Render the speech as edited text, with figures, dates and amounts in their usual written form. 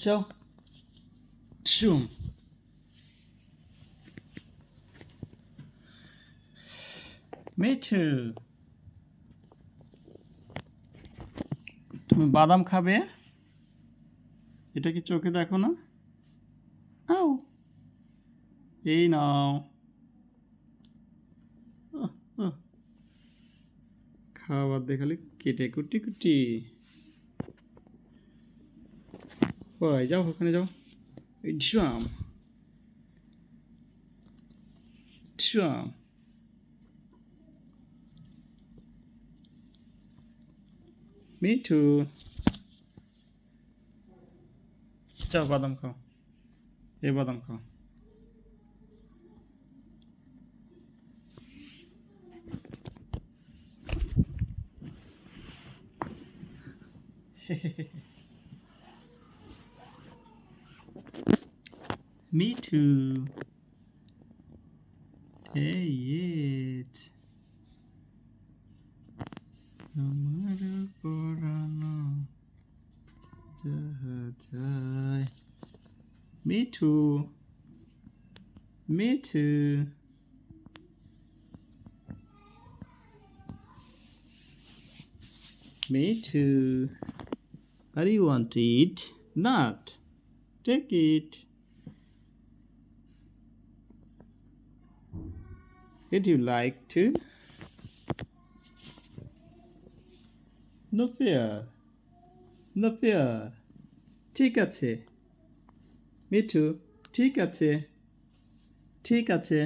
show. Shoom. Me too. তুমি বাদাম খাবে? এটা কি চোখে দেখো না? আও এই নাও। খাবার দেখালে কেটে কুটি কুটি। ওই যাও, ওখানে যাও। এই ঝাম ঝাম। মিঠু যাও, বাদাম খাও। এই বাদাম খাও। মিঠু এই আমার পরানো যায়। Mithu Mithu Mithu, what do you want to eat? Not. Take it. Would you like to? No fear. No fear. ঠিক আছে মিঠু, ঠিক আছে ঠিক আছে।